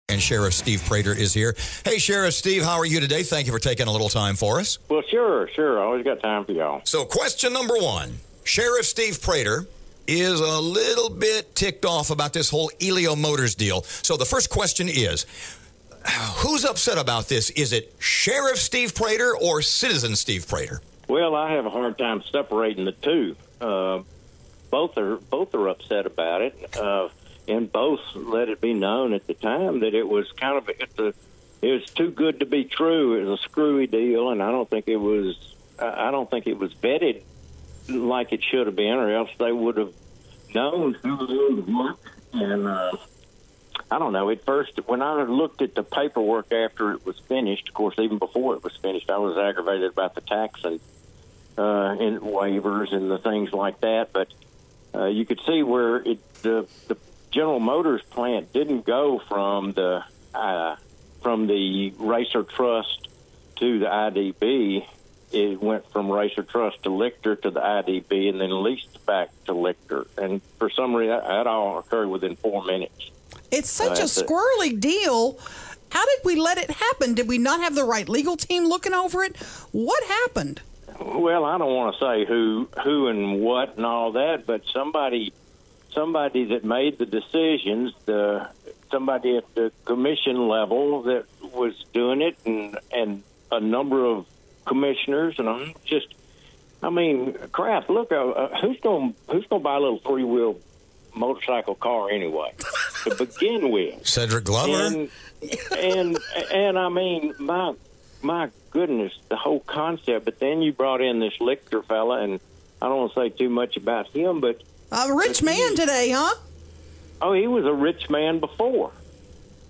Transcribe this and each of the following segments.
And Sheriff Steve Prator is here. Hey, Sheriff Steve, how are you today? Thank you for taking a little time for us. Well, sure. I always got time for y'all. So question number one, Sheriff Steve Prator is a little bit ticked off about this whole Elio Motors deal. So the first question is, who's upset about this? Is it Sheriff Steve Prator or Citizen Steve Prator? Well, I have a hard time separating the two. Both are upset about it. And both let it be known at the time that it was kind of it was too good to be true. It was a screwy deal, and I don't think it was vetted like it should have been, or else they would have known who owned what. And I don't know. At first, when I looked at the paperwork after it was finished, of course, even before it was finished, I was aggravated about the tax and waivers and the things like that. But you could see where the General Motors plant didn't go from the Racer Trust to the IDB. It went from Racer Trust to Lichter to the IDB and then leased back to Lichter. And for some reason, that all occurred within 4 minutes. It's such a squirrely deal. How did we let it happen? Did we not have the right legal team looking over it? What happened? Well, I don't want to say who and what and all that, but somebody that made the decisions, somebody at the commission level that was doing it, and a number of commissioners, and crap. Look, who's going to buy a little 3-wheel motorcycle car anyway to begin with? Cedric Glover. And I mean, my goodness, the whole concept. But then you brought in this Lichter fella, and I don't want to say too much about him, but a rich man today, huh? Oh, he was a rich man before.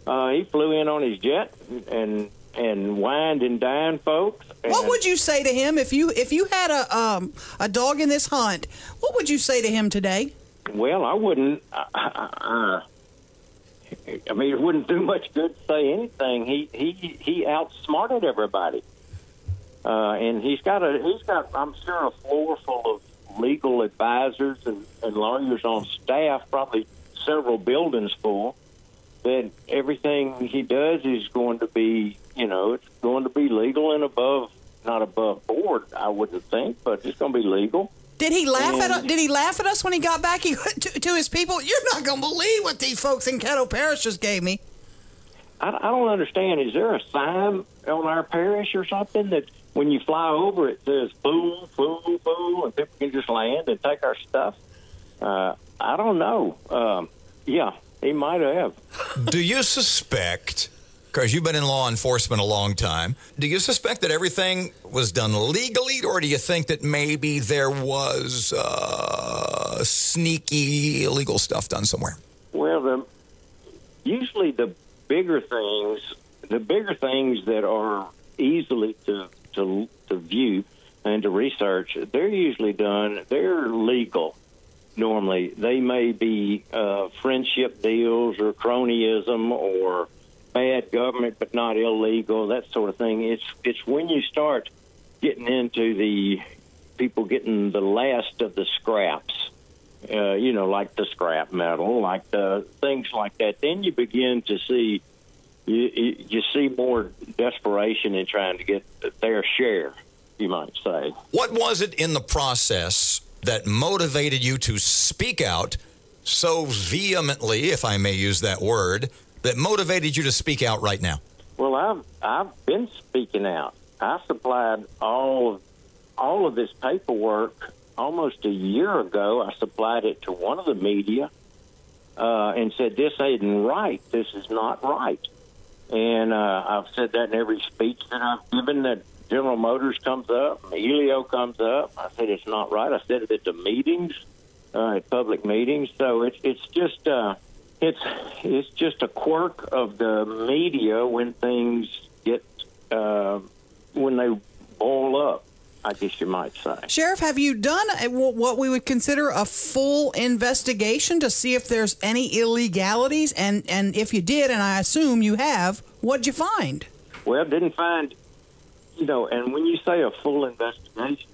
He flew in on his jet and wined and dined folks. And what would you say to him if you had a dog in this hunt? What would you say to him today? Well, I wouldn't. I mean, it wouldn't do much good to say anything. He outsmarted everybody, and he's got I'm sure a floor full of legal advisors and lawyers on staff, probably several buildings full, that everything he does is going to be, it's going to be legal and not above board, I wouldn't think, but it's going to be legal. Did he laugh at us when he got back to his people? You're not going to believe what these folks in Caddo Parish just gave me. I don't understand. Is there a sign on our parish or something that when you fly over it says "fool, fool, fool," and people can just land and take our stuff? I don't know. Yeah, he might have. Do you suspect, because you've been in law enforcement a long time, do you suspect that everything was done legally, or do you think that maybe there was sneaky illegal stuff done somewhere? Well, usually the bigger things that are easily to view and to research, they're legal. Normally, they may be friendship deals or cronyism or bad government, but not illegal, that sort of thing. It's when you start getting into the people getting the last of the scraps, like the scrap metal, like the things like that. Then you begin to see you see more desperation in trying to get their share, you might say. What was it in the process that motivated you to speak out so vehemently, if I may use that word, that motivated you to speak out right now? Well, I've been speaking out. I supplied all of this paperwork almost a year ago. I supplied it to one of the media and said, "This ain't right. This is not right." And I've said that in every speech that I've given. That General Motors comes up, Elio comes up. I said it's not right. I said it at the meetings, at public meetings. So it's just a quirk of the media when things get when they boil up, I guess you might say. Sheriff, have you done what we would consider a full investigation to see if there's any illegalities? And if you did, and I assume you have, what'd you find? Well, didn't find, and when you say a full investigation,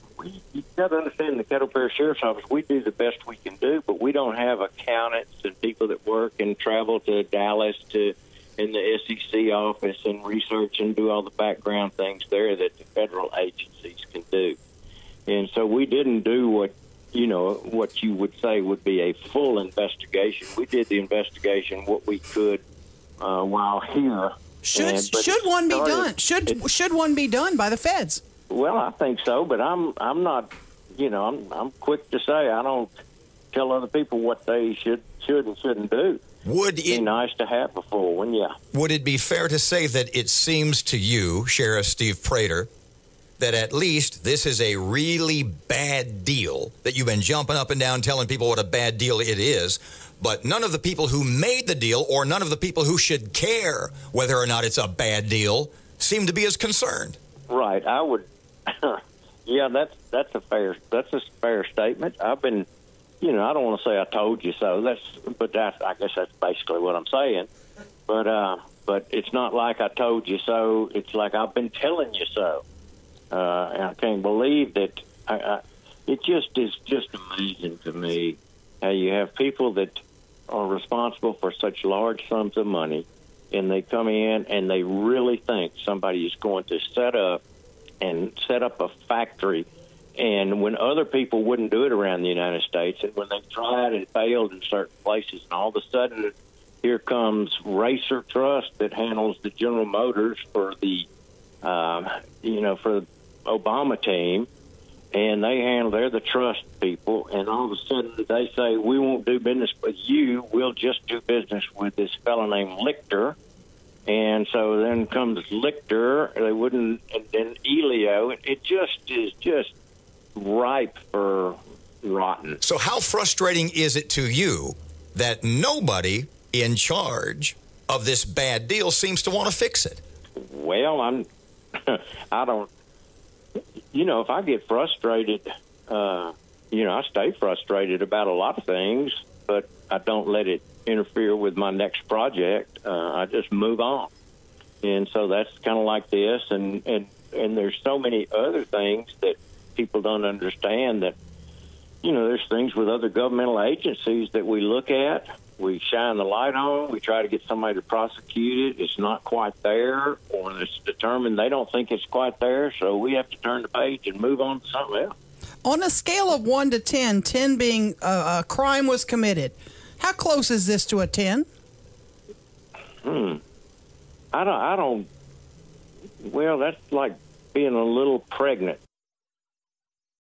you've got to understand the Caddo Parish Sheriff's Office, we do the best we can do, but we don't have accountants and people that work and travel to Dallas to in the SEC office and research and do all the background things there that the federal agencies can do. And so we didn't do what you would say would be a full investigation. We did the investigation what we could while here. Should one be done? Should one be done by the feds? Well, I think so, but I'm not. I'm quick to say I don't tell other people what they should and shouldn't do. Would It'd be nice to have a full one? Yeah. Would it be fair to say that it seems to you, Sheriff Steve Prator, that at least this is a really bad deal, that you've been jumping up and down telling people what a bad deal it is, but none of the people who made the deal or none of the people who should care whether or not it's a bad deal seem to be as concerned? Right. I would. Yeah, that's a fair statement. I've been, I don't want to say I told you so. I guess that's basically what I'm saying. But it's not like I told you so. It's like I've been telling you so. And I can't believe that. It just is just amazing to me how you have people that are responsible for such large sums of money, and they come in and they really think somebody is going to set up a factory. And when other people wouldn't do it around the United States, and when they tried and failed in certain places, and all of a sudden here comes Racer Trust that handles the General Motors for the for the Obama team, and they're the trust people, and all of a sudden they say, we won't do business with you, we'll just do business with this fellow named Lichter. And so then comes Lichter, they wouldn't, and then Elio. It just is just ripe for rotten. So how frustrating is it to you that nobody in charge of this bad deal seems to want to fix it? Well, I don't, if I get frustrated, I stay frustrated about a lot of things, but I don't let it interfere with my next project. I just move on. And so that's kind of like this. And there's so many other things that people don't understand that, there's things with other governmental agencies that we look at, we shine the light on, we try to get somebody to prosecute it. It's not quite there, or it's determined they don't think it's quite there, so we have to turn the page and move on to something else. On a scale of 1 to 10, 10 being a crime was committed, how close is this to a 10? I don't. Well, that's like being a little pregnant.